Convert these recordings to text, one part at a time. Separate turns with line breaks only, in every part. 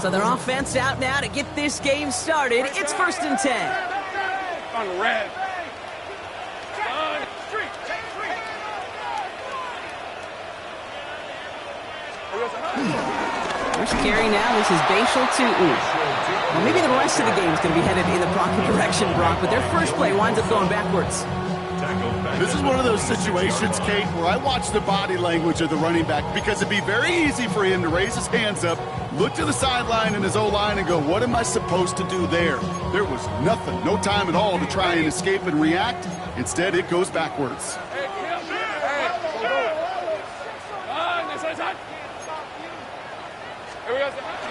So their offense out now to get this game started. It's 1st and 10.
On red.
First carry now, this is Bashal Tutin. Well, maybe the rest of the game is going to be headed in the proper direction, Brock, but their first play winds up going backwards.
This is one of those situations, Kate, where I watch the body language of the running back because it'd be very easy for him to raise his hands up, look to the sideline in his O-line and go, what am I supposed to do there? There was nothing, no time at all to try and escape and react. Instead, it goes backwards.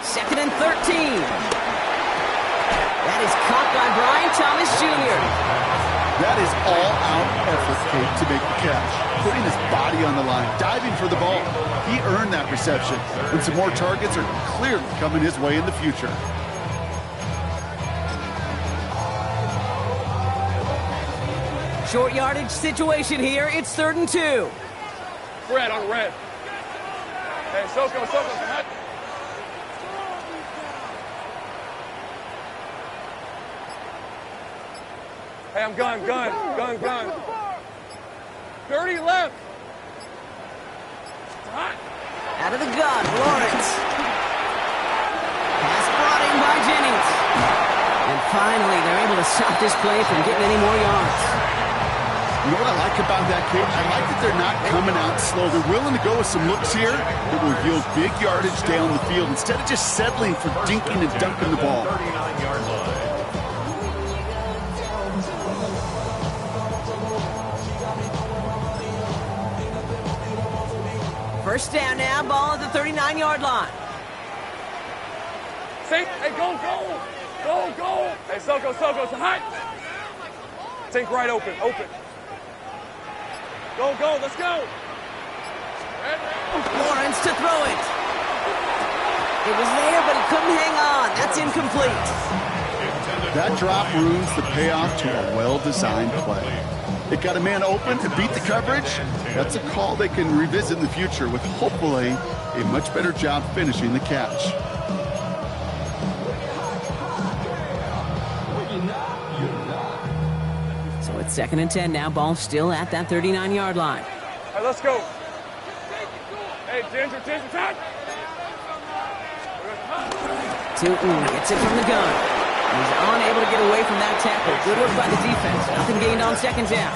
Second and 13. That is caught by Brian Thomas Jr.
That is all-out effort, Kate, to make the catch. Putting his body on the line, diving for the ball. He earned that reception. And some more targets are clearly coming his way in the future.
Short yardage situation here. It's 3rd and 2.
Red on red. Hey, Soko. Hey, I'm gun. 30 left.
Out of the gun, Lawrence. Pass brought in by Jennings. And finally, they're able to stop this play from getting any more yards.
You know what I like about that, Kate? I like that they're not coming out slow. They're willing to go with some looks here that will yield big yardage down the field instead of just settling for dinking and dunking the ball.
First down now, ball at the 39-yard line.
Hey, go. Hey, Soko, it's hot. Think right open. Go, let's go.
Lawrence to throw it. It was there, but he couldn't hang on. That's incomplete.
That drop ruins the payoff to a well-designed play. It got a man open to beat the coverage. That's a call they can revisit in the future with hopefully a much better job finishing the catch.
So it's 2nd and 10 now. Ball still at that 39-yard line.
All right, let's go. Hey, Ginger, time.
Tutin gets it from the gun. He's unable to get away from that tackle. Good work by the defense. Nothing gained on 2nd down.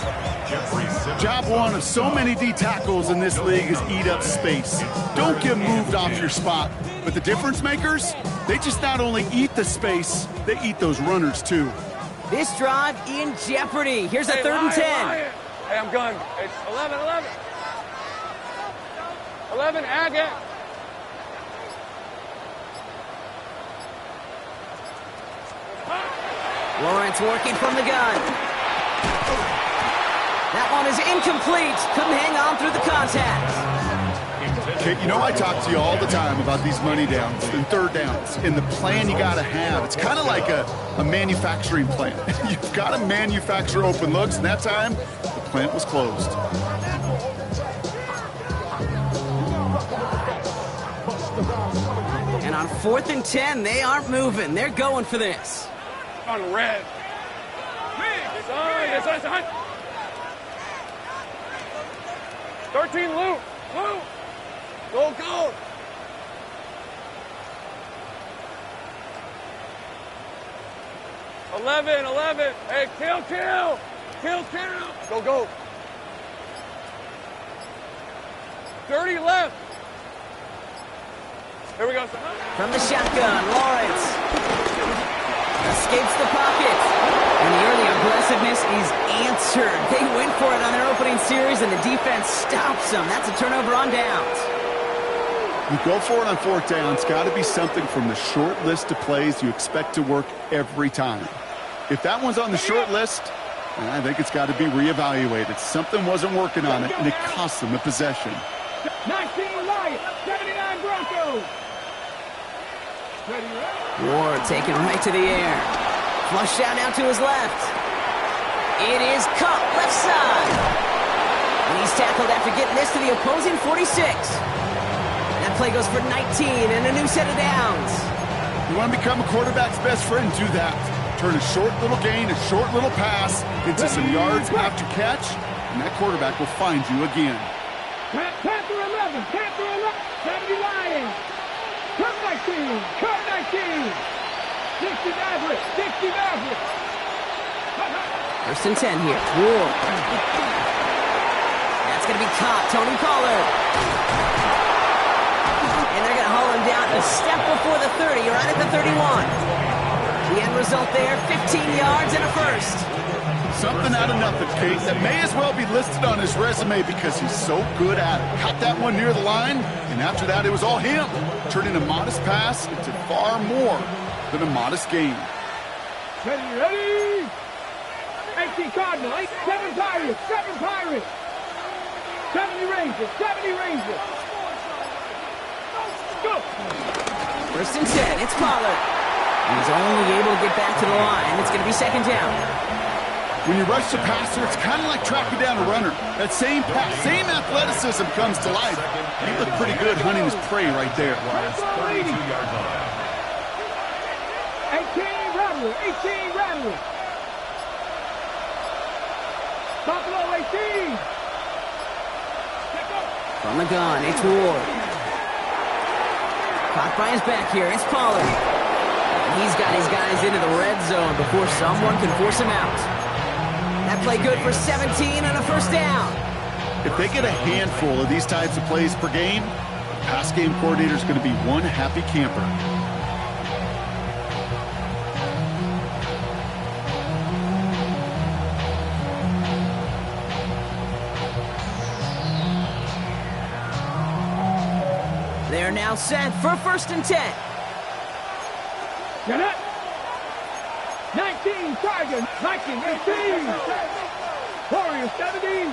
Job one of so many D tackles in this league is eat up space. Don't get moved off your spot. But the difference makers, they just not only eat the space, they eat those runners too.
This drive in jeopardy. Here's a 3rd and 10.
Hey, I'm gun. It's 11. 11, Agate.
Lawrence working from the gun. That one is incomplete. Couldn't hang on through the contact.
Kate, you know I talk to you all the time about these money downs and 3rd downs and the plan you got to have. It's kind of like a manufacturing plant. You've got to manufacture open looks, and that time, the plant was closed.
And on 4th and 10, they aren't moving. They're going for this.
On red. Son. 13, Lou. Go. 11. Hey, kill. Go. 30 left. Here we go.
From the shotgun, Lawrence escapes the pocket. And the early aggressiveness is answered. They went for it on their opening series, and the defense stops them. That's a turnover on downs.
You go for it on 4th down. It's got to be something from the short list of plays you expect to work every time. If that one's on the short list, I think it's got to be reevaluated. Something wasn't working on it, and it cost them a possession.
19 Lions, 79 Broncos.
Ward taken right to the air. Flushed out now to his left. It is Kupp, left side. And he's tackled after getting this to the opposing 46. That play goes for 19 and a new set of downs.
You want to become a quarterback's best friend, do that. Turn a short little gain, a short little pass into some yards after catch, and that quarterback will find you again.
Panther 11, Panther 11, 70 Lions. Kupp 19, Kupp 19. 60 Maverick, 60 Maverick.
First and 10 here. Whoa. That's going to be caught. Tony Pollard. And they're going to haul him down a step before the 30, right at the 31. The end result there, 15 yards and a first.
Something out of nothing, Kate, that may as well be listed on his resume because he's so good at it. Caught that one near the line, and after that, it was all him, turning a modest pass into far more than a modest gain.
Ready? 18 Cardinal, 7 Pirates, 7 Pirates. 70 Rangers, 70 Rangers. Go!
First and 10, it's Pollard. He's only able to get back to the line. It's going to be second down.
When you rush the passer, it's kind of like tracking down a runner. That same pass, same athleticism comes to life. He looked pretty good hunting his prey right there.
32-yard line. 18 Rattler, 18 Rattler. Buffalo 18.
From the gun, it's Ward. Caught by his back here, it's Pollard. And he's got his guys into the red zone before someone can force him out. That play good for 17 and a first down.
If they get a handful of these types of plays per game, the pass game coordinator is going to be one happy camper.
They're now set for first and 10.
Get it. 19 Tigers, 19, 18. Warriors 70.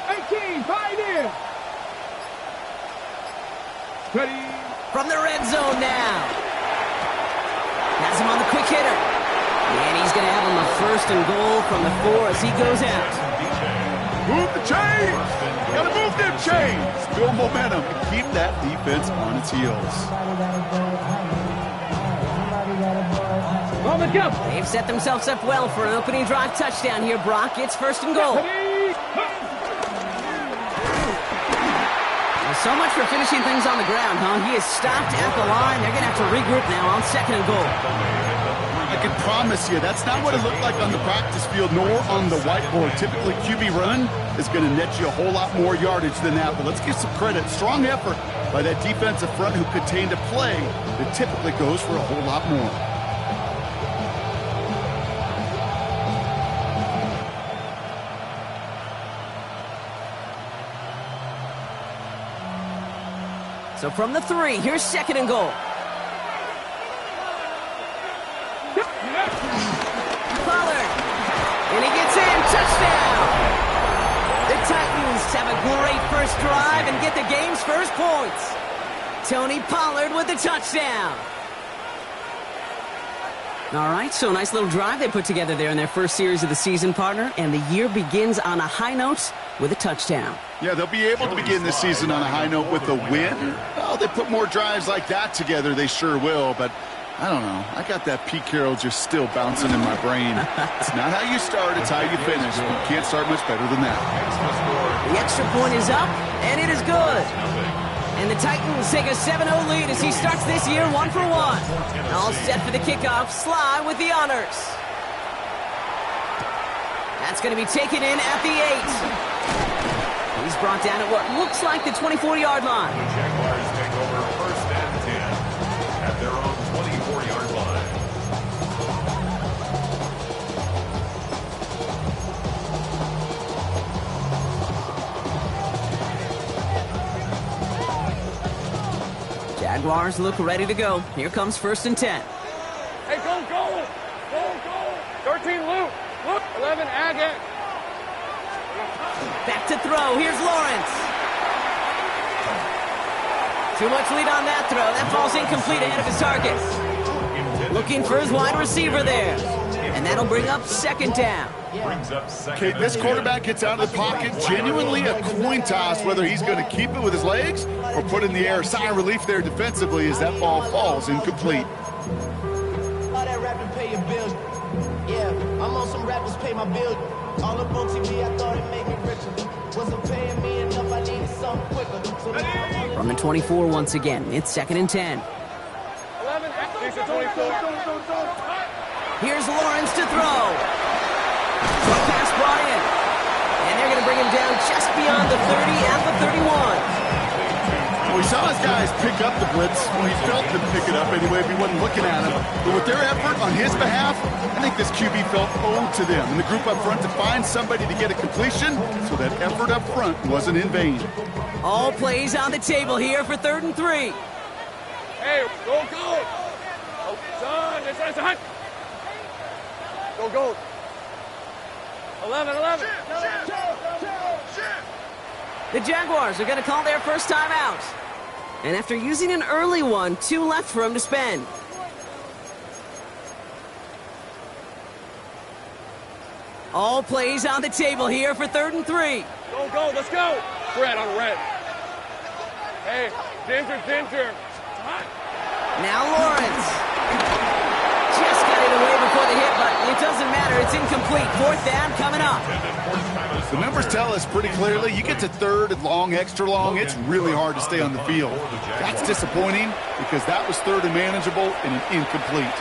18 Pioneer. Ready.
From the red zone now. Has him on the quick hitter. And he's going to have him a first and goal from the 4 as he goes out.
Move the chains! Gotta move them chains! Build momentum and keep that defense on its heels.
They've set themselves up well for an opening drive touchdown here, Brock. It's first and goal. Well, so much for finishing things on the ground, huh? He is stopped at the line. They're going to have to regroup now on second and goal.
I can promise you, that's not what it looked like on the practice field nor on the whiteboard. Typically, QB run is going to net you a whole lot more yardage than that. But let's give some credit. Strong effort by that defensive front who contained a play that typically goes for a whole lot more.
So from the 3, here's second and goal. Pollard, and he gets in, touchdown! The Titans have a great first drive and get the game's first points. Tony Pollard with the touchdown. All right, so a nice little drive they put together there in their first series of the season, partner, and the year begins on a high note with a touchdown.
Yeah, they'll be able to begin this season on a high note with a win. Well, they put more drives like that together, they sure will, but I don't know. I got that Pete Carroll just still bouncing in my brain. It's not how you start, it's how you finish. You can't start much better than that.
The extra point is up, and it is good. And the Titans take a 7-0 lead as he starts this year 1 for 1. All set for the kickoff. Sly with the honors. That's going to be taken in at the 8. He's brought down at what looks like the 24-yard line.
The Jaguars take over first and 10 at their own 24-yard line.
Jaguars look ready to go. Here comes first and 10.
Hey, go, go! Go, go! 13, Luke! Luke! 11, Agate!
Back to throw. Here's Lawrence. Too much lead on that throw. That ball's incomplete ahead of his target. Looking for his wide receiver there. And that'll bring up second down.
Okay, this quarterback gets out of the pocket, genuinely a coin toss whether he's going to keep it with his legs or put it in the air. Sigh of relief there defensively as that ball falls incomplete.
All that rapping pay your bills. Yeah, I'm on some rappers pay my bills. All up on TV, I thought it made me richer. Wasn't paying me enough, I needed something quicker. So
From the 24 once again, it's second and 10.
11, 24.
Here's Lawrence to throw. Short pass brought in. And they're going to bring him down just beyond the 30 at the 31.
Well, we saw his guys pick up the blitz. Well, he felt them pick it up anyway if he wasn't looking at him. But with their effort on his behalf, I think this QB felt owed to them. And the group up front to find somebody to get a completion, so that effort up front wasn't in vain.
All plays on the table here for 3rd and 3.
Hey, go. Oh, son, it's a hunt. Go. 11.
The Jaguars are going to call their first time out. And after using an early one, 2 left for him to spend. All plays on the table here for 3rd and 3.
Go, let's go. Red on red. Hey, Ginger.
Now Lawrence. Just got it away before the hit, but it doesn't matter. It's incomplete. 4th down coming up.
The numbers tell us pretty clearly, you get to 3rd and long, extra long, it's really hard to stay on the field. That's disappointing because that was 3rd and manageable and an incomplete.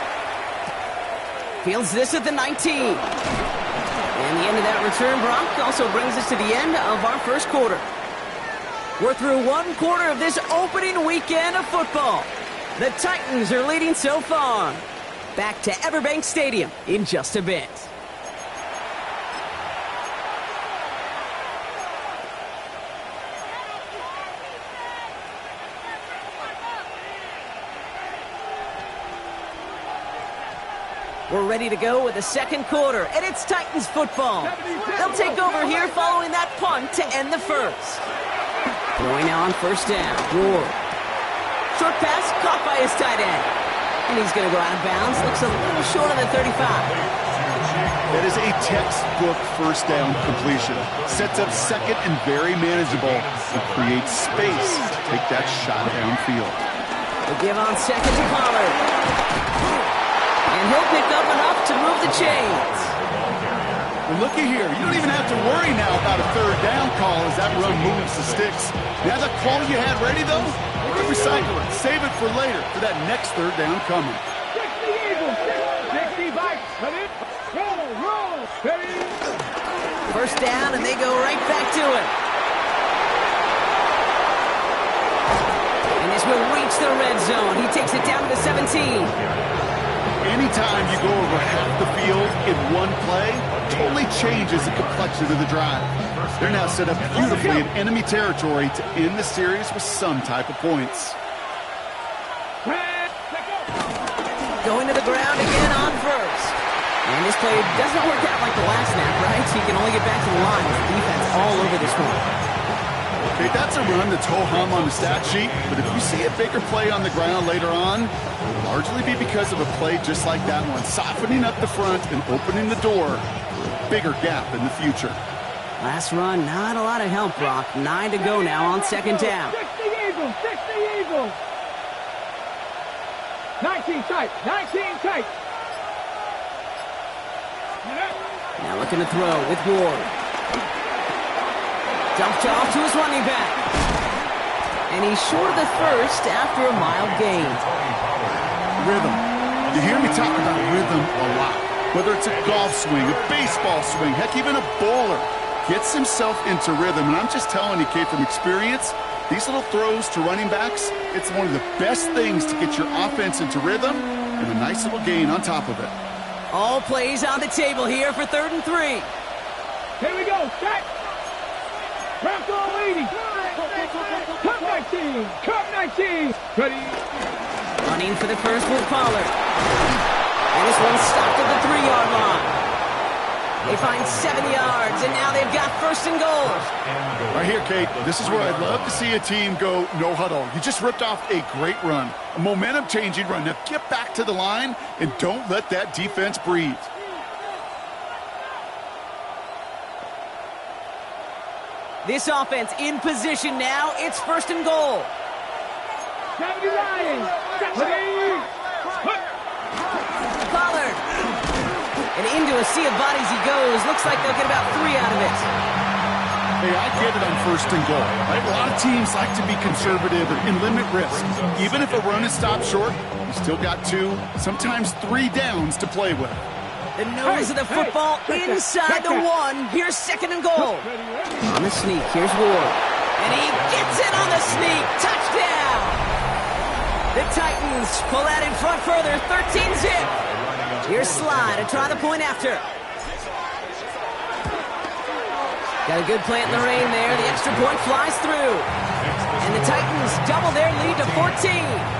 Fields this at the 19. And the end of that return, Brock, also brings us to the end of our first quarter. We're through 1 quarter of this opening weekend of football. The Titans are leading so far. Back to Everbank Stadium in just a bit. We're ready to go with the second quarter, and it's Titans football. They'll take over here following that punt to end the first. Going now on first down. Ward. Short pass caught by his tight end. And he's going to go out of bounds. Looks a little short on the 35.
That is a textbook first down completion. Sets up second and very manageable and creates space to take that shot downfield.
They give on second to Pollard. And he'll pick up enough to move the chains.
Well, looky here. You don't even have to worry now about a 3rd down call as that run moves the sticks. Now that call you had ready, though, you can recycle it. Save it for later for that next 3rd down coming.
60 Eagles, 60 Vikes, come in, roll, ready.
First down, and they go right back to it. And this will reach the red zone. He takes it down to the 17.
Anytime you go over half the field in one play, totally changes the complexion of the drive. They're now set up beautifully in enemy territory to end the series with some type of points.
Going to the ground again on first. And this play doesn't work out like the last snap, right? So you can only get back to the line with the defense all over this one.
Okay, that's a run that's ho-hum on the stat sheet, but if you see a bigger play on the ground later on, it'll largely be because of a play just like that one, softening up the front and opening the door for a bigger gap in the future.
Last run, not a lot of help, Brock. 9 to go now on second down.
60 Eagles. 19 tight.
Now looking to throw with Ward. Dumped off to his running back. And he's short of the first after a mild gain.
Rhythm. You hear me talk about rhythm a lot. Whether it's a golf swing, a baseball swing, heck, even a bowler gets himself into rhythm. And I'm just telling you, Kate, from experience, these little throws to running backs, it's one of the best things to get your offense into rhythm and a nice little gain on top of it.
All plays on the table here for 3rd and 3.
Here we go, set. Bronco 80. Cut 19. Ready.
Running for the first with Pollard. And this one's stopped at the 3-yard line. They find 7 yards, and now they've got first and goal.
Right here, Kate, this is where I'd love to see a team go no huddle. You just ripped off a great run, a momentum-changing run. Now get back to the line and don't let that defense breathe.
This offense in position now. It's first and goal.
70 Lions.
Pollard. And into a sea of bodies he goes. Looks like they'll get about 3 out of it.
Hey, I get it on first and goal. Right? A lot of teams like to be conservative and limit risk. Even if a run is stopped short, you still got 2, sometimes 3 downs to play with.
The nose of the football inside the 1. Here's second and goal. On the sneak, here's Ward. And he gets it on the sneak. Touchdown! The Titans pull out in front further. 13-zip. Here's Sly to try the point after. Got a good plant in the rain there. The extra point flies through. And the Titans double their lead to 14.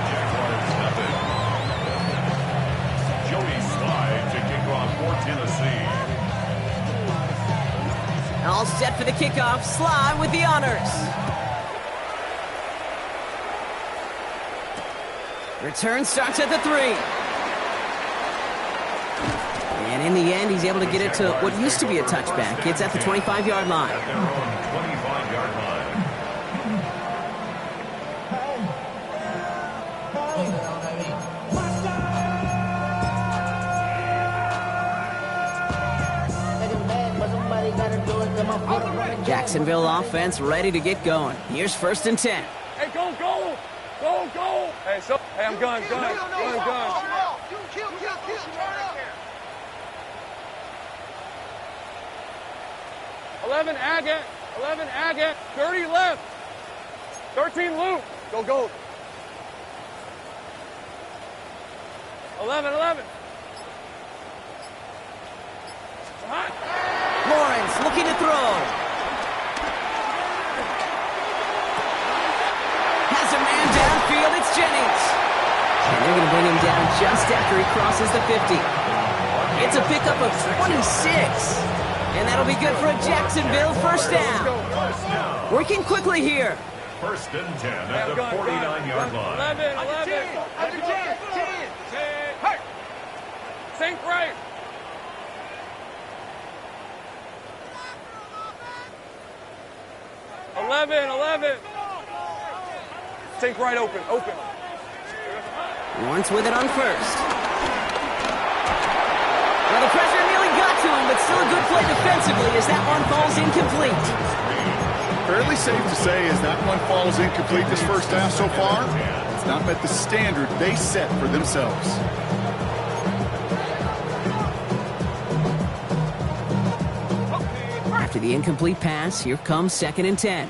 Tennessee.
All set for the kickoff. Sly with the honors. Return starts at the 3. And in the end, he's able to get it to what used to be a touchback. It's at the 25-yard line.
At their own 25-yard line.
Jacksonville offense ready to get going. Here's first and 10.
Hey, go! Hey, I'm gun. 11 Agate, 30 left. 13 loop. Go. 11.
Lawrence looking to throw. Has a man downfield. It's Jennings. And they're going to bring him down just after he crosses the 50. It's a pickup of 26. And that'll be good for a Jacksonville first down. Working quickly here.
First and 10 at the 49-yard line.
11. Under 10. Hey! Sink right. Eleven. Sink right open.
Lawrence with it on first. Well, the pressure nearly got to him, but still a good play defensively as that one falls incomplete.
Fairly safe to say as that one falls incomplete this first half so far, it's not met the standard they set for themselves.
After the incomplete pass, here comes second and 10.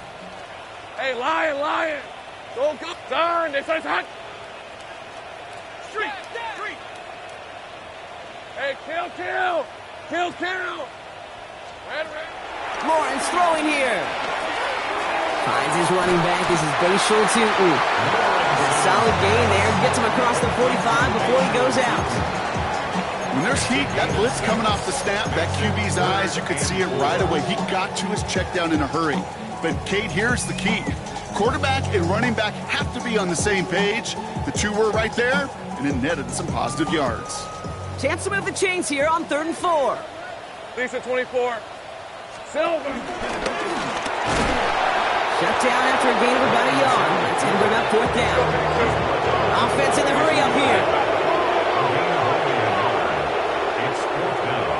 Hey, Lion. Go. Turn. They say hot. Street. Hey, kill. Red.
Lawrence throwing here. Finds his running back. This is Bashal Tutin. A solid gain there. Gets him across the 45 before he goes out.
When there's heat, that blitz coming off the snap, that QB's eyes, you could see it right away. He got to his check down in a hurry. But, Kate, here's the key. Quarterback and running back have to be on the same page. The two were right there, and it netted some positive yards.
Chance to move the chains here on 3rd and 4.
Lisa 24. Silver.
Shut down after a gain of about a yard. That's going to bring up 4th down. Offense in the hurry up here.
It's 4th down.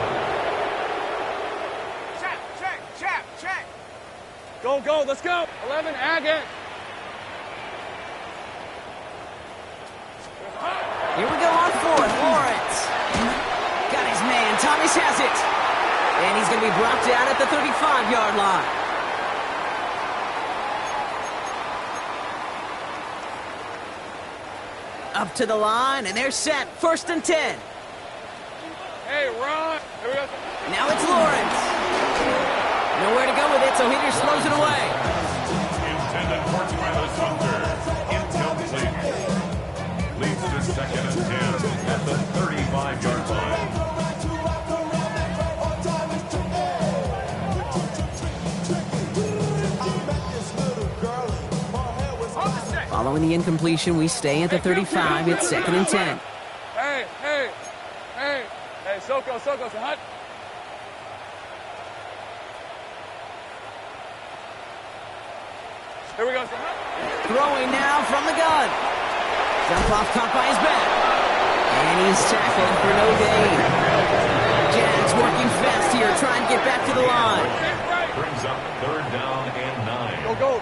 Check. Go. Let's go. 11 Agate.
Here we go on 4th. Lawrence. Got his man. Thomas has it. And he's going to be brought down at the 35-yard line. Up to the line, and they're set. 1st and 10.
Hey, Ron. Here we go.
Now it's Lawrence. Nowhere to go with it, so Hitter slows it away.
Intended for Tyler Sumter. Incomplete. Leads to 2nd and 10 at the 35-yard line.
Following the incompletion, we stay at the 35. It's 2nd and 10.
Hey, Soko, hot. Here we go,
Throwing now from the gun. Jump off caught by his back. And he's tackled for no gain. Jags working fast here, trying to get back to the line.
Brings up 3rd down and 9.
Go.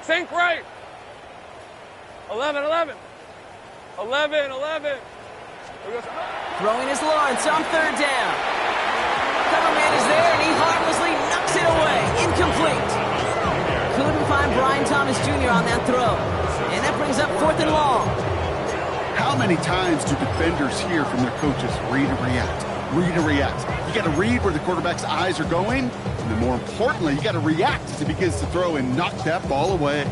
Sink right. 11.
Throwing is Lawrence on 3rd down. Cover man is there, and he harmlessly knocks it away. Incomplete. Couldn't find Brian Thomas Jr. on that throw. And that brings up 4th and long.
How many times do defenders hear from their coaches, read and react, read and react? You got to read where the quarterback's eyes are going, and then more importantly, you got to react as he begins to throw and knock that ball away.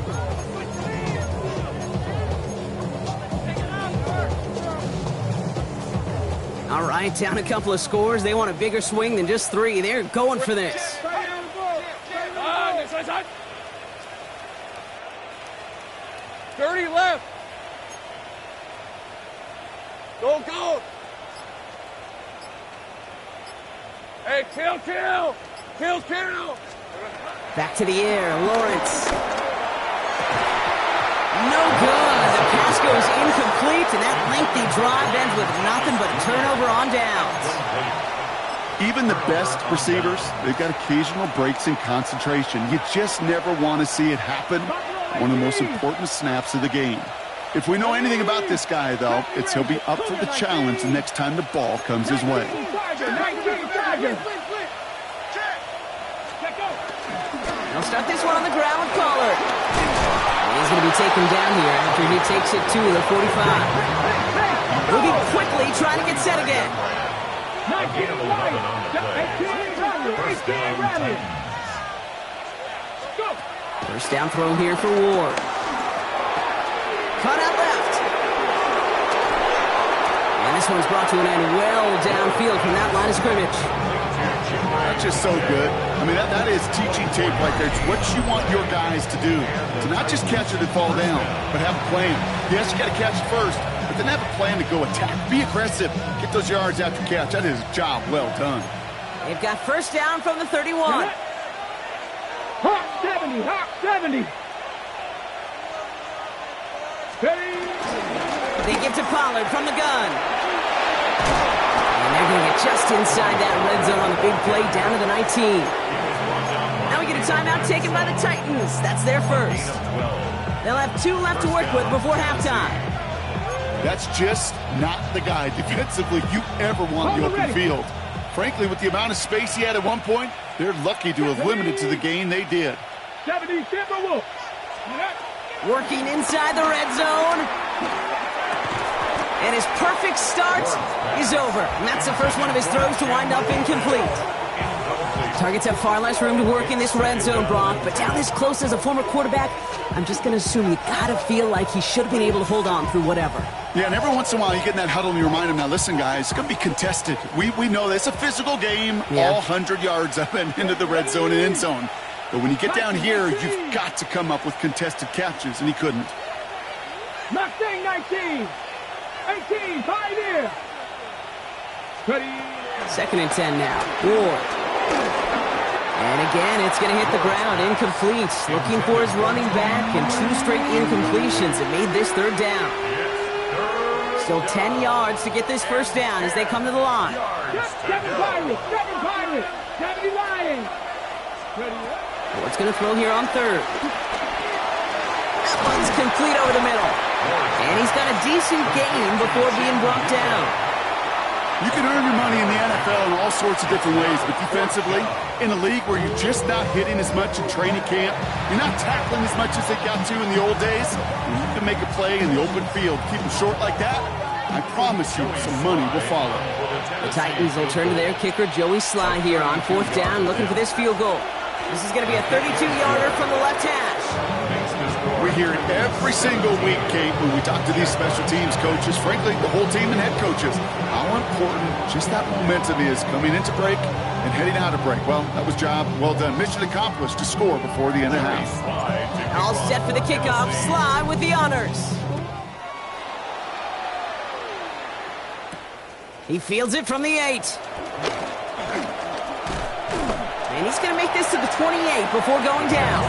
All right, down a couple of scores. They want a bigger swing than just 3. They're going for this.
30 left. Go. Hey, kill.
Back to the air, Lawrence. No good. The pass goes incomplete, and that lengthy drive ends with nothing but a turnover on downs.
Even the best receivers, they've got occasional breaks in concentration. You just never want to see it happen. One of the most important snaps of the game. If we know anything about this guy, though, it's he'll be up for the challenge the next time the ball comes his way.
They'll start this one on the ground with Pollard. He's going to be taken down here after he takes it to the 45. He'll be quickly trying to get set again. First down throw here for Ward. Cut out left. And this one's brought to an end well downfield from that line of scrimmage.
That's just so good. I mean, that is teaching tape right there. It's what you want your guys to do. To not just catch it and fall down, but have a plan. Yes, you got to catch it first, but then have a plan to go attack. Be aggressive. Get those yards after catch. That is a job well done.
They've got first down from the 31.
Hawk 70.
They give to Pollard from the gun. And they're going to get just inside that red zone on the big play down to the 19. Now we get a timeout taken by the Titans. That's their first. They'll have 2 left to work with before halftime.
That's just not the guy defensively you ever want in the open field. Frankly, with the amount of space he had at one point, they're lucky to have limited to the gain they did.
70 Timberwolves.
Working inside the red zone. And his perfect start is over. And that's the first one of his throws to wind up incomplete. Targets have far less room to work in this red zone, Brock. But down this close as a former quarterback, I'm just going to assume you got to feel like he should have been able to hold on through whatever.
Yeah, and every once in a while you get in that huddle and you remind him, now listen, guys, it's going to be contested. We know this. It's a physical game, all 100 yards up and into the red zone and end zone. But when you get down here, you've got to come up with contested catches, and he couldn't.
Mustang 19. 18, Pioneer. Ready.
2nd and 10 now. Ward. And again, it's going to hit the ground. Incomplete. Looking for his running back, and 2 straight incompletions that made this 3rd down. Still 10 yards to get this first down as they come to the line.
7 Pirates. 70 Lions.
Ward's going to throw here on 3rd. That one's complete over the middle. And he's got a decent gain before being brought down.
You can earn your money in the NFL in all sorts of different ways, but defensively, in a league where you're just not hitting as much in training camp, you're not tackling as much as they got to in the old days, and you can make a play in the open field, keep them short like that, I promise you some money will follow.
The Titans will turn to their kicker, Joey Sly, here on 4th down, looking for this field goal. This is going to be a 32-yarder from the left hash.
We hear it every single week, Kate, when we talk to these special teams coaches, frankly, the whole team and head coaches. How how important just that momentum is coming into break and heading out of break. Well, that was job well done. Mission accomplished to score before the end of half.
All set for the kickoff. Sly with the honors. He fields it from the 8. And he's going to make this to the 28 before going down.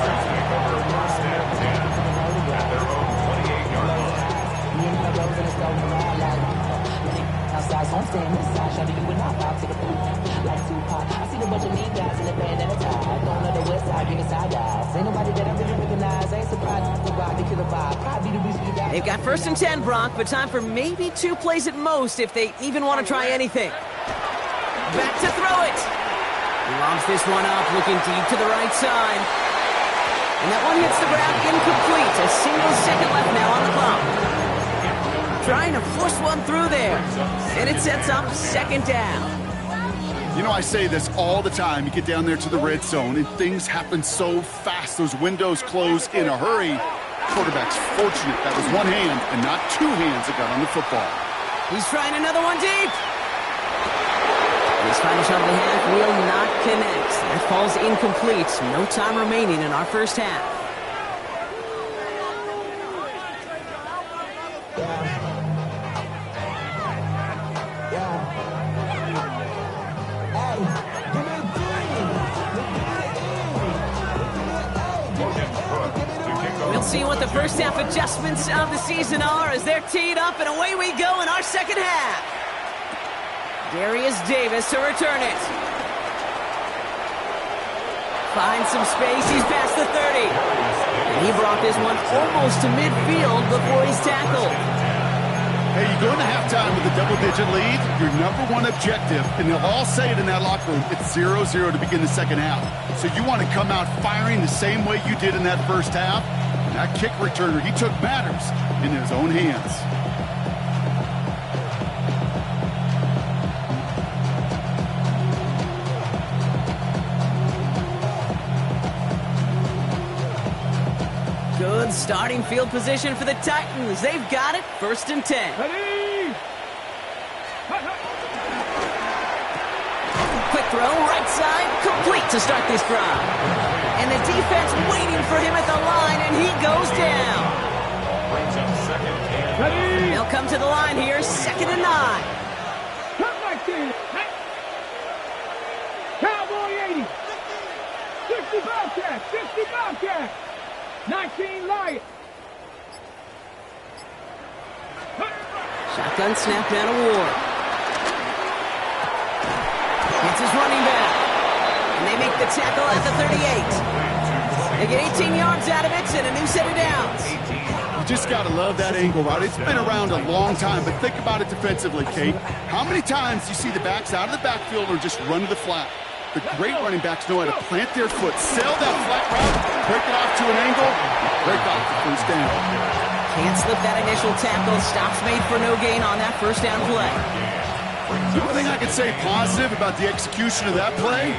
They've got 1st and 10, Brock, but time for maybe 2 plays at most if they even want to try anything. Back to throw it. He lobs this one up, looking deep to the right side. And that one hits the ground incomplete. A single second left now on the clock. Trying to force one through there. And it sets up 2nd down.
You know, I say this all the time. You get down there to the red zone, and things happen so fast. Those windows close in a hurry. Quarterback's fortunate that was one hand and not 2 hands that got on the football.
He's trying another one deep. His final shot of the half will not connect. That falls incomplete. No time remaining in our first half. We'll see what the first half adjustments of the season are as they're teed up, and away we go in our second half. Darius Davis to return it. Finds some space. He's past the 30. And he brought this one almost to midfield before he's tackled.
Hey, you go into halftime with a double-digit lead, your #1 objective, and they'll all say it in that locker room, it's 0-0 to begin the second half. So you want to come out firing the same way you did in that first half. And that kick returner, he took matters in his own hands.
Good starting field position for the Titans. They've got it. 1st and 10.
Ready?
Quick throw, right side, complete to start this drive. And the defense waiting for him at the line, and he goes down.
Ready?
They'll come to the line here, 2nd and 9.
Come back in. Cowboy 80. 60 Bobcat. 60 Bobcat. 19 Lions.
Shotgun snap down to Ward. It's his running back. And they make the tackle at the 38. They get 18 yards out of it and a new set of downs.
You just got to love that angle, right? It's been around a long time, but think about it defensively, Kate. How many times do you see the backs out of the backfield or just run to the flat? The great running backs know how to plant their foot, sail that flat route, break it off to an angle, break off the first down.
Can't slip that initial tackle. Stops made for no gain on that first down play.
The only thing I could say positive about the execution of that play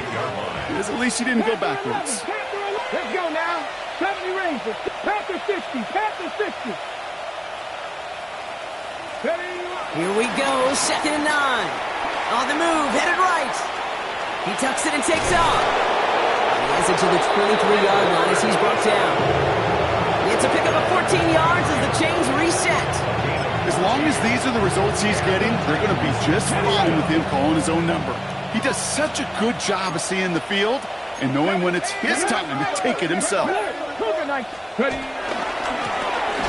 is at least he didn't go backwards.
Let's go now. 70 Rangers. Panther 60. Panther 60. Ready?
Here we go. 2nd and 9. On the move. Headed right. He tucks it and takes off. He has it to the 23-yard line as he's brought down. It's a pickup of 14 yards as the chains reset.
As long as these are the results he's getting, they're going to be just fine with him calling his own number. He does such a good job of seeing the field and knowing when it's his time to take it himself.
Ready?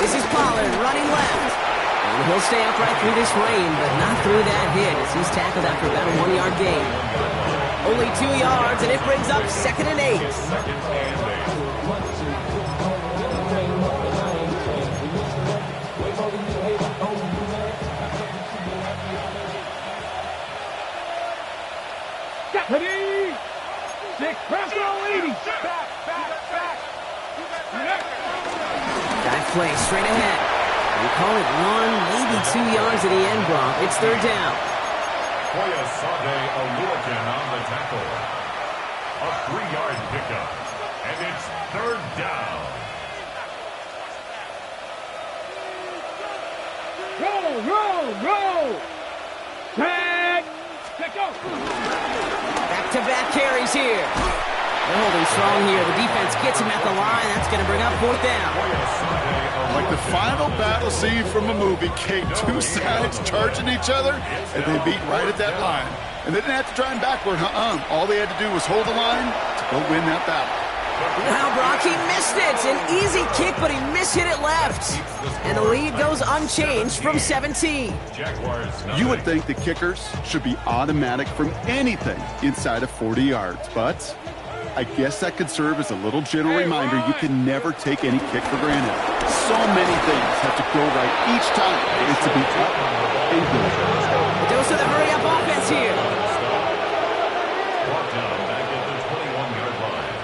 This is Pollard running left. And he'll stay upright through this rain, but not through that hit as he's tackled after about a 1-yard gain. Only 2 yards, and it brings up 2nd and 8.
Ready? 6. Panther 80.
Dive play straight ahead. We call it 1, maybe 2 yards at the end, Brock. It's 3rd down.
Koyasade Oluwakan on the tackle. A 3-yard pickup. And it's 3rd down.
Roll. Let go.
Back-to-back carries here. They're holding strong here. The defense gets him at the line. That's going to bring up 4th down.
Like the final battle scene from a movie, Kate. Two sides charging each other, and they beat right at that line. And they didn't have to drive backward. All they had to do was hold the line to go win that battle.
Now Brock, he missed it. An easy kick, but he mishit it left. And the lead goes unchanged from 17.
You would think the kickers should be automatic from anything inside of 40 yards, but I guess that could serve as a little gentle reminder you can never take any kick for granted. So many things have to go right each time for it to be up and good.
A dose of the hurry-up offense here.
Brought down back at the 21-yard line.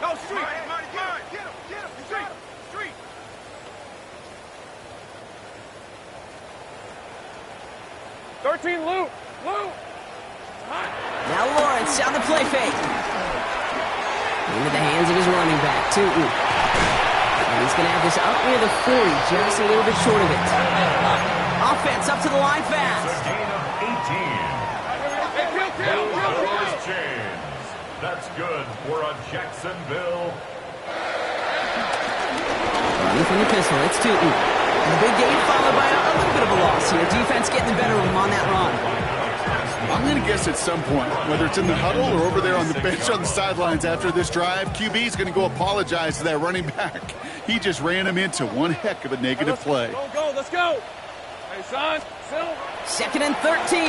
Go street. Get him. Street. Street. Loop.
Now Lawrence on the play fake. Into the hands of his running back, too. And he's going to have this up near the 40, just a little bit short of it. Offense up to the line fast.
A gain of 18. James. That's good for a Jacksonville.
Running from the pistol, it's Tootin. And a big gain followed by a little bit of a loss here. Defense getting the better of him on that run.
I'm going to guess at some point, whether it's in the huddle or over there on the bench on the sidelines after this drive, QB is going to go apologize to that running back. He just ran him into one heck of a negative play.
Let's go. Hey, son.
2nd and 13.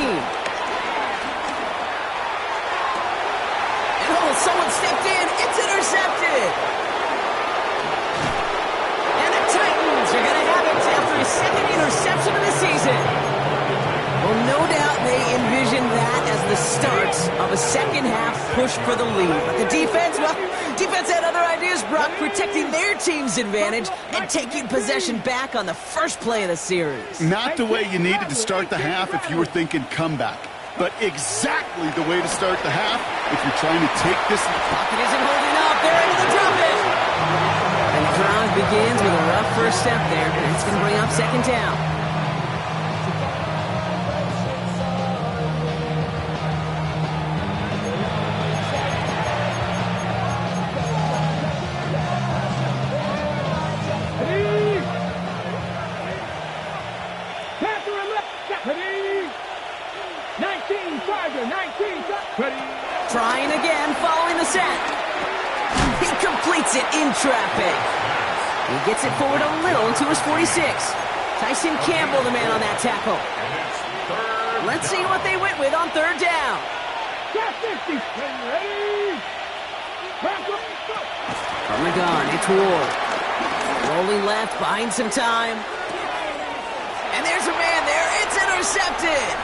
And someone stepped in. It's intercepted. And the Titans are going to have it after his 2nd interception of the season. Well, no doubt they envisioned that as the start of a second-half push for the lead. But the defense had other ideas, Brock, protecting their team's advantage and taking possession back on the first play of the series.
Not the way you needed to start the half if you were thinking comeback, but exactly the way to start the half if you're trying to take this.
Pocket isn't holding up. They're able to drop it. And the drive begins with a rough first step there, and it's going to bring up 2nd down. Trying again, following the set. He completes it in traffic. He gets it forward a little into his 46. Tyson Campbell, the man on that tackle. Let's see what they went with on 3rd down. From the gun, it's Ward. Rolling left, buying some time. And there's a man there. It's intercepted.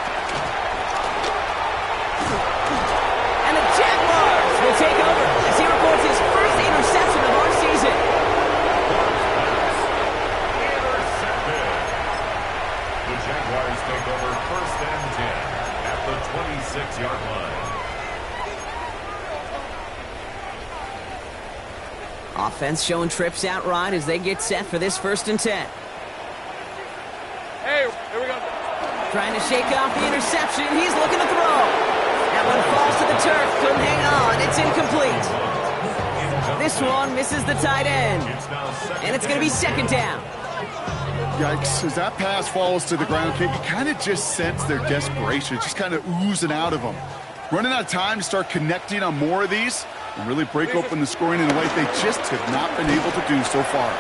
Jaguars will take over as he reports his first interception of our season.
Intercepted. The Jaguars take over 1st and 10 at the 26-yard line.
Offense showing trips out right as they get set for this 1st and 10.
Hey, here we go.
Trying to shake off the interception. He's looking to throw. That one falls to the turf. Couldn't hang on. It's incomplete. This one misses the tight end. And it's going to be 2nd down.
Yikes. As that pass falls to the ground, Kate, you kind of just sense their desperation, just kind of oozing out of them. Running out of time to start connecting on more of these and really break open the scoring in a way they just have not been able to do so far.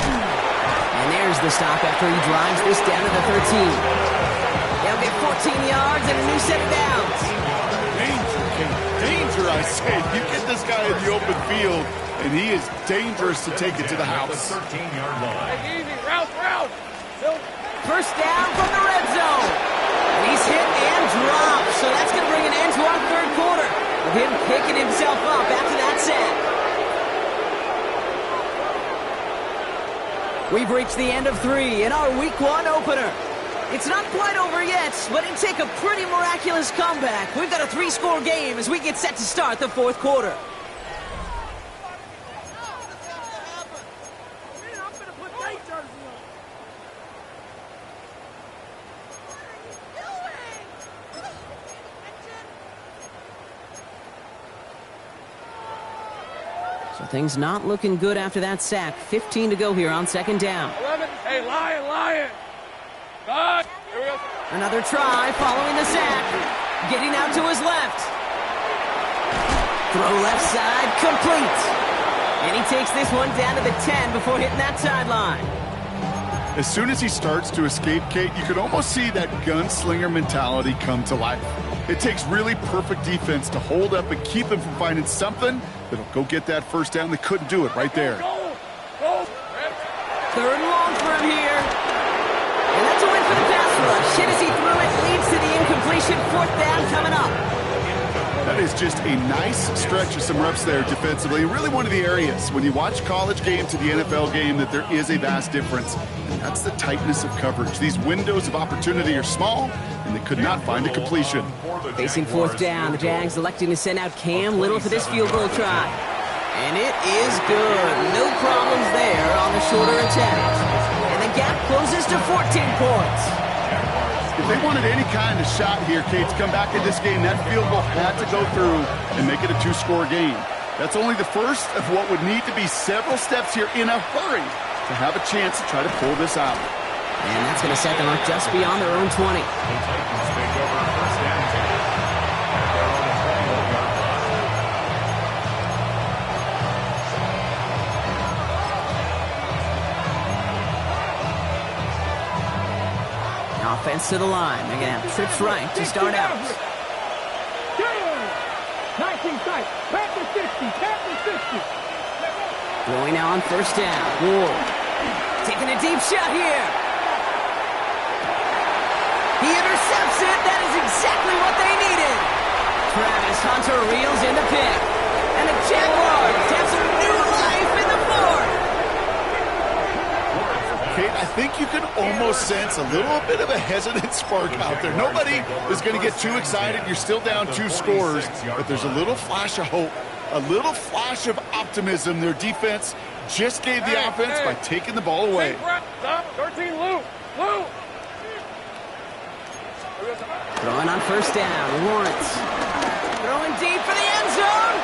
And there's the stop after he drives this down to the 13. They'll get 14 yards and a new set of downs.
Danger, Kate. Danger, I say. You get this guy in the open field, and he is dangerous to take it to the house.
13-yard line.
Easy, route.
1st down from the red zone. And he's hit and dropped, so that's going to bring an end to our 3rd quarter with him picking himself up after that set. We've reached the end of 3 in our Week 1 opener. It's not quite over yet, but it'd take a pretty miraculous comeback. We've got a 3-score game as we get set to start the 4th quarter. Things not looking good after that sack. 15 to go here on second down.
11. Hey, Lion. God. Here we go.
Another try following the sack. Getting out to his left. Throw left side, complete. And he takes this one down to the 10 before hitting that sideline.
As soon as he starts to escape, Kate, you can almost see that gunslinger mentality come to life. It takes really perfect defense to hold up and keep him from finding something that'll go get that first down. They couldn't do it right there.
Third and long for him here. And that's a win for the pass rush. Hit as he threw it, leads to the incompletion. Fourth down coming up.
That is just a nice stretch of some reps there defensively. Really one of the areas when you watch college game to the NFL game that there is a vast difference. And that's the tightness of coverage. These windows of opportunity are small, and they could not find a completion.
Facing fourth down, the Jags electing to send out Cam Little for this field goal try. And it is good. No problems there on the shorter attempt. And the gap closes to 14 points.
If they wanted any kind of shot here, Kate, to come back in this game, that field goal had to go through and make it a two-score game. That's only the first of what would need to be several steps here in a hurry to have a chance to try to pull this out.
And that's going to set them up just beyond their own 20. Offense to the line. They're going to have trips right to start out.
Nice inside. Panther 60.
Going now on first down. Ward taking a deep shot here. He intercepts it. That is exactly what they needed. Travis Hunter reels in the pick. And the Jaguars have some new life in the fourth.
Kate, I think you can almost sense a little bit of a hesitant spark out there. Nobody is going to get too excited. You're still down 2 scores, but there's a little flash of hope, a little flash of optimism. Their defense just gave the offense by taking the ball away.
13, Lou.
Throwing on first down, Lawrence. Throwing deep for the end zone.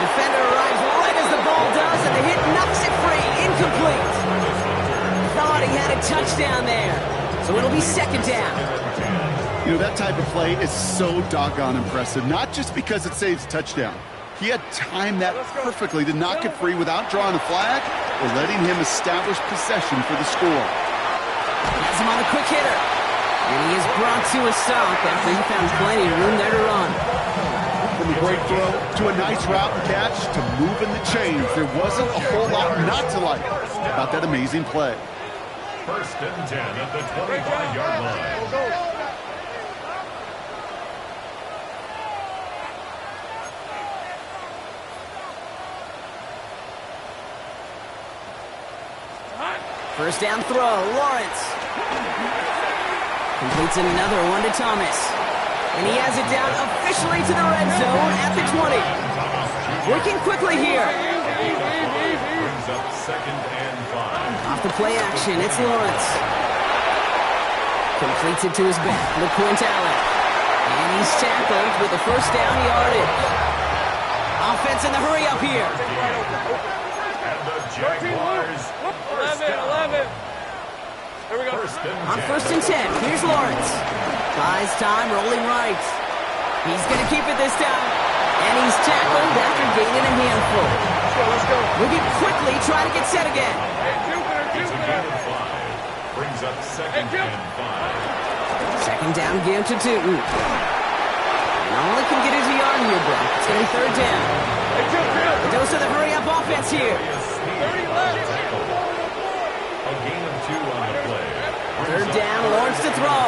Defender arrives right as the ball does, and the hit knocks it free. Incomplete. Thought he had a touchdown there. So it'll be second down.
You know, that type of play is so doggone impressive, not just because it saves a touchdown. He had timed that perfectly to knock it free without drawing a flag or letting him establish possession for the score.
Has him on a quick hitter. And he is brought to a stop after he found plenty of room there to run.
From a great throw to a nice route and catch to moving the chains, there wasn't a whole lot not to like about that amazing play.
First and 10 at the 25-yard line.
First down throw, Lawrence. Completes another one to Thomas. And he has it down officially to the red zone at the 20. Working quickly here.
Brings up second and 5.
Off the play action, it's Lawrence. Completes it to his back, LeQuint-Allen. And he's tackled with the first down yardage. Offense in the hurry up here.
And the Jaguars.
11. Here we go.
On first and 10, here's Lawrence. Buys time, rolling right. He's going to keep it this time. And he's tackled after gaining a handful.
Let's go.
Moving quickly, trying to get set again.
Hey,
It's a
Jupiter.
gain of 5. Brings up second and 5.
Second down, give to Tootin. And all he can get is a yard here, Brock. It's going to be third down.
Hey, Jupiter.
The dose of the hurry-up offense here.
30 left.
A gain of 2 on the play.
Third down, Lawrence to throw.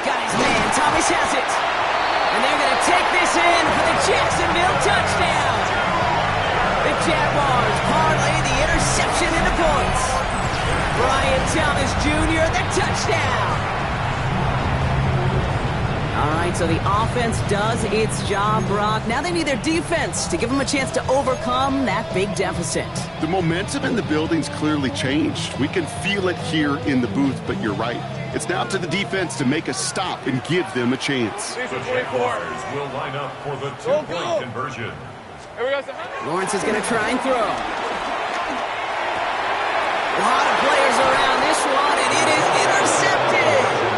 Got his man, Thomas has it. And they're going to take this in for the Jacksonville touchdown. The Jaguars parlay the interception into points. Brian Thomas Jr., the touchdown. All right, so the offense does its job, Brock. Now they need their defense to give them a chance to overcome that big deficit.
The momentum in the building's clearly changed. We can feel it here in the booth, but you're right. It's now up to the defense to make a stop and give them a chance.
The Jaguars will line up for the two-point conversion.
Lawrence is going to try and throw. A lot of players around this one, and it is intercepted.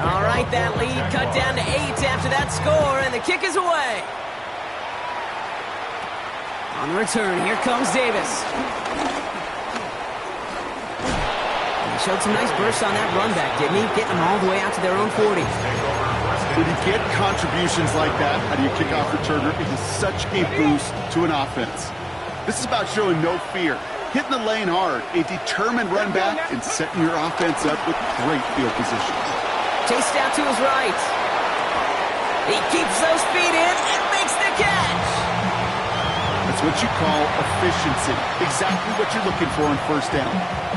All right, that lead cut down to 8 after that score, and the kick is away. On the return, here comes Davis. He showed some nice bursts on that run back, didn't he? Getting them all the way out to their own 40.
When you get contributions like that out of your kickoff returner, it is such a boost to an offense. This is about showing no fear, hitting the lane hard, a determined run back, and setting your offense up with great field position.
Chased out to his right. He keeps those feet in and makes the catch.
That's what you call efficiency. Exactly what you're looking for on first down.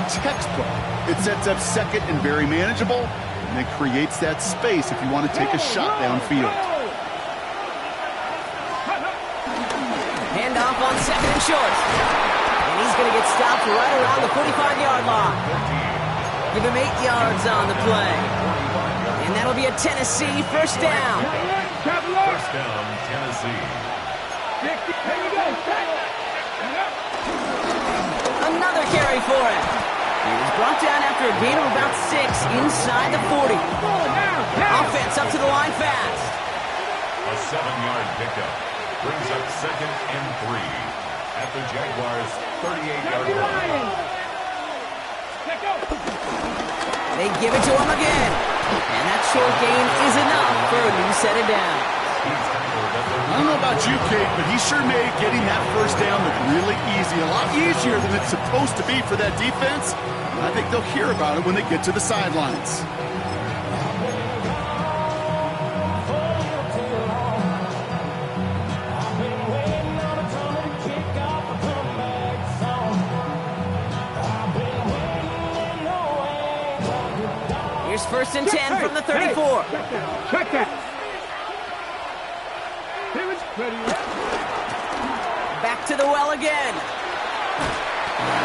Textbook. It sets up second and very manageable, and then creates that space if you want to take a shot downfield.
Hand off on second and short. And he's going to get stopped right around the 45-yard line. Give him 8 yards on the play. And that'll be a Tennessee first down.
First down, Tennessee.
Another carry for him. He was brought down after a gain of about 6 inside the 40. Offense up to the line fast.
A 7-yard pickup brings up second and 3 at the Jaguars' 38-yard line.
They give it to him again. And that short gain is enough for a new set of downs.
I don't know about you, Kate, but he sure made getting that first down look really easy. A lot easier than it's supposed to be for that defense. And I think they'll hear about it when they get to the sidelines.
Here's first and 10 from the 34.
Check that.
Back to the well again.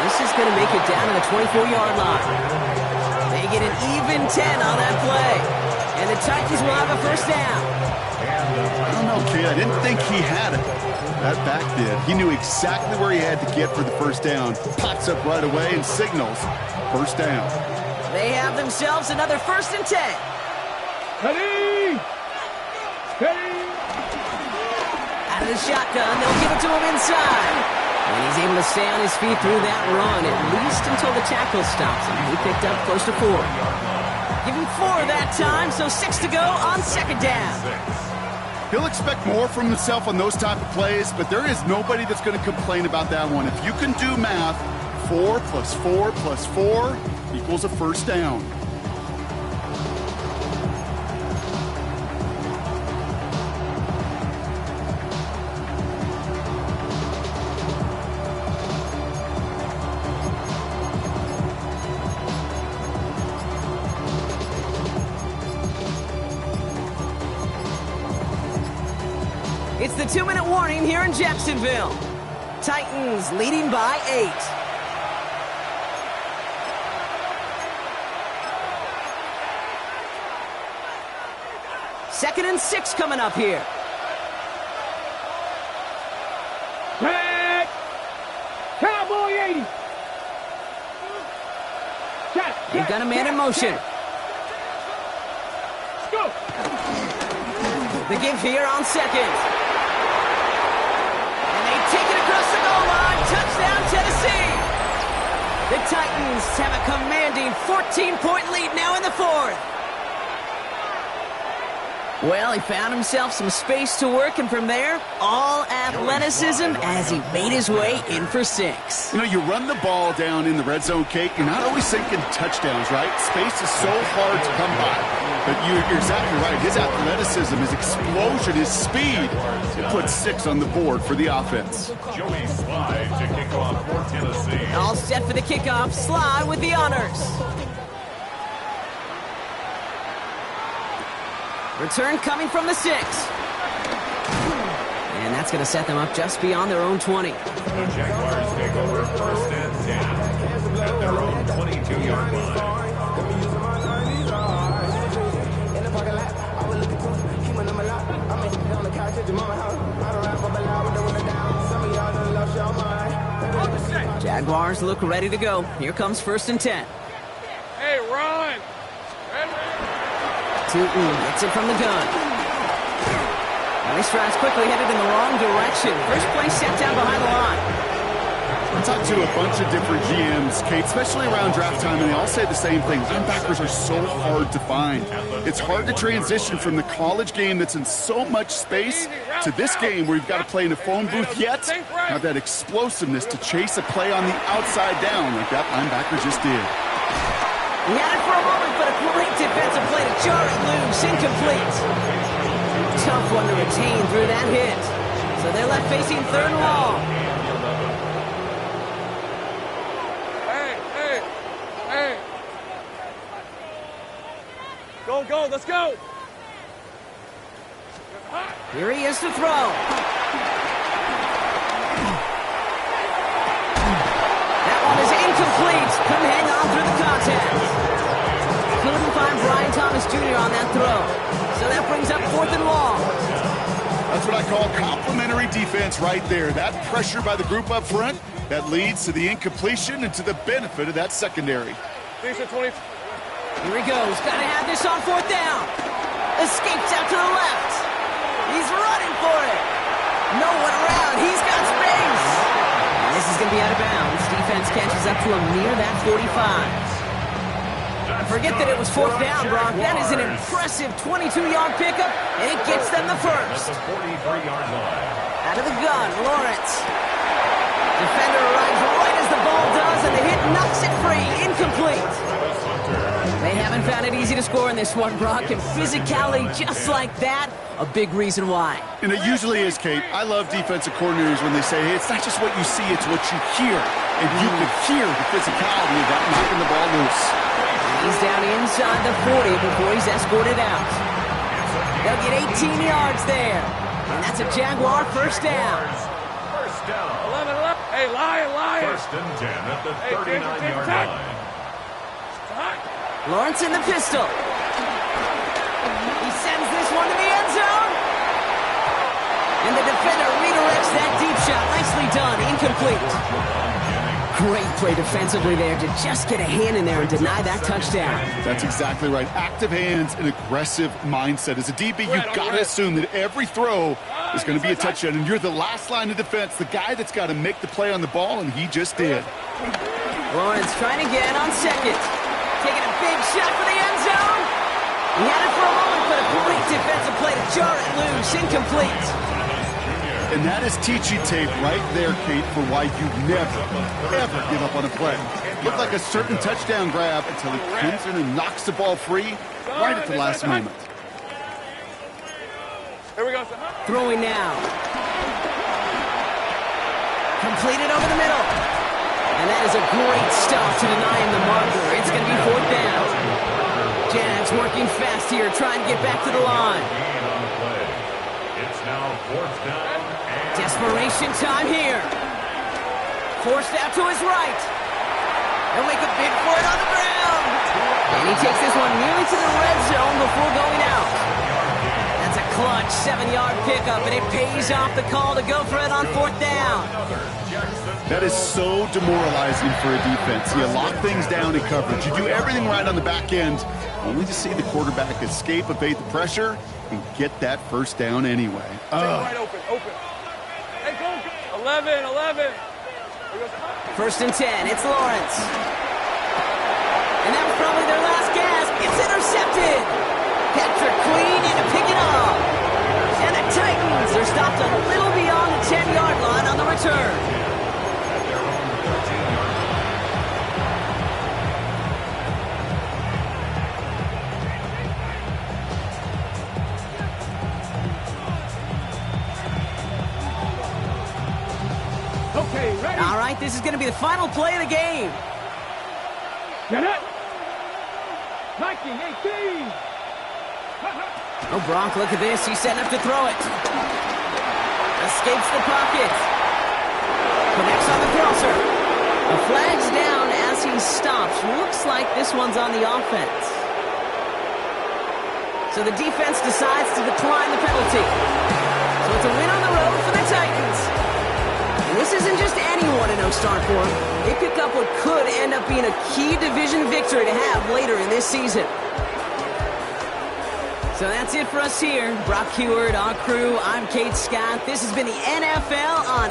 This is going to make it down to the 24-yard line. They get an even 10 on that play. And the Titans will have a first down.
I don't know, kid. I didn't think he had it. That back did. He knew exactly where he had to get for the first down. Pops up right away and signals first down.
They have themselves another first and 10.
Ready? Ready?
Out of the shotgun, they'll give it to him inside. And he's able to stay on his feet through that run, at least until the tackle stops him. He picked up close to 4. Give him 4 that time, so 6 to go on second down.
He'll expect more from himself on those type of plays, but there is nobody that's going to complain about that one. If you can do math, 4 plus 4 plus 4 equals a first down.
It's the 2-minute warning here in Jacksonville. Titans leading by 8. Second and 6 coming up here.
Red. Cowboy 80.
They've got a man in motion.
Go.
The give here on second. And they take it across the goal line. Touchdown, Tennessee. The Titans have a commanding 14-point lead now in the 4th. Well, he found himself some space to work, and from there, all athleticism as he made his way in for 6.
You know, you run the ball down in the red zone, Kate, you're not always thinking touchdowns, right? Space is so hard to come by. But you're exactly right. His athleticism, his explosion, his speed, it puts 6 on the board for the offense.
Joey Slye to kick off for Tennessee.
All set for the kickoff. Slye with the honors. Return coming from the 6. And that's going to set them up just beyond their own 20.
The Jaguars take over 1st and 10 at their own 22-yard line.
Jaguars look ready to go. Here comes 1st and 10.
Hey, run!
Tootin gets it from the gun. And these drives quickly headed in the wrong direction. First play set down behind the line.
I talked to a bunch of different GMs, Kate, especially around draft time, and they all say the same thing. Linebackers are so hard to find. It's hard to transition from the college game that's in so much space to this game where you've got to play in a phone booth yet have that explosiveness to chase a play on the outside down like that linebacker just did.
He had it for a moment, but a great defensive play to jar it loose. Incomplete. Tough one to retain through that hit. So they're left facing 3rd and long.
Hey! Go, let's go!
Here he is to throw. That one is incomplete. Couldn't hang on through the contact. Couldn't find Brian Thomas Jr. on that throw. So that brings up 4th and long.
That's what I call complimentary defense right there. That pressure by the group up front, that leads to the incompletion and to the benefit of that secondary.
Here he goes. Got to have this on 4th down. Escapes out to the left. He's running for it. No one around. He's got space. And this is going to be out of bounds. Defense catches up to him near that 45. Forget that it was 4th down, Brock. That is an impressive 22-yard pickup, and it gets them the first.
At the 43-yard line.
Out of the gun, Lawrence. Defender arrives right as the ball does, and the hit knocks it free. Incomplete. They haven't found it easy to score in this one, Brock, and physicality just like that, a big reason why.
And it usually is, Kate. I love defensive coordinators when they say, hey, it's not just what you see, it's what you hear. And you can hear the physicality of that knocking the ball loose.
He's down inside the 40 before he's escorted out. They'll get 18 yards there. And that's a Jaguar 1st down.
1st down.
11. Hey, Lion!
1st and 10 at the 39-yard line.
Lawrence in the pistol. He sends this one to the end zone. And the defender redirects that deep shot. Nicely done. Incomplete. Great play defensively there to just get a hand in there and deny that touchdown.
That's exactly right. Active hands and aggressive mindset. As a DB, you've got to assume that every throw is going to be a touchdown, and you're the last line of defense, the guy that's got to make the play on the ball, and he just did.
Lawrence trying to get on 2nd. Taking a big shot for the end zone. He had it for a moment, but a great defensive play to jar it loose. Incomplete.
And that is teaching tape right there, Kate, for why you never, ever give up on a play. Looked like a certain touchdown grab until he comes in and knocks the ball free right at the last moment.
Here we go.
Throwing now. Completed over the middle. And that is a great stop to deny him the marker. It's going to be 4th down. Jags working fast here, trying to get back to the line.
It's now 4th down.
Desperation time here. Forced out to his right. He'll make a big for it on the ground. And he takes this one nearly to the red zone before going out. That's a clutch 7-yard pickup, and it pays off the call to go for it on 4th down.
That is so demoralizing for a defense. You lock things down in coverage. You do everything right on the back end, only to see the quarterback escape, evade the pressure, and get that 1st down anyway.
Right open. Hey, go. 11.
1st and 10. It's Lawrence. And that was probably their last gasp. It's intercepted. Patrick Queen in to pick it up. as they're stopped a little beyond the 10-yard line on the return.
At their own 13-yard line.
Okay, ready?
All right, this is going to be the final play of the game.
Get it. Viking 18.
Oh, Brock, look at this. He's setting up to throw it. Escapes the pocket. Connects on the crosser. A flag's down as he stops. Looks like this one's on the offense. So the defense decides to decline the penalty. So it's a win on the road for the Titans. And this isn't just anyone in no start for him. They pick up what could end up being a key division victory to have later in this season. So that's it for us here. Brock Huard, our crew. I'm Kate Scott. This has been the NFL on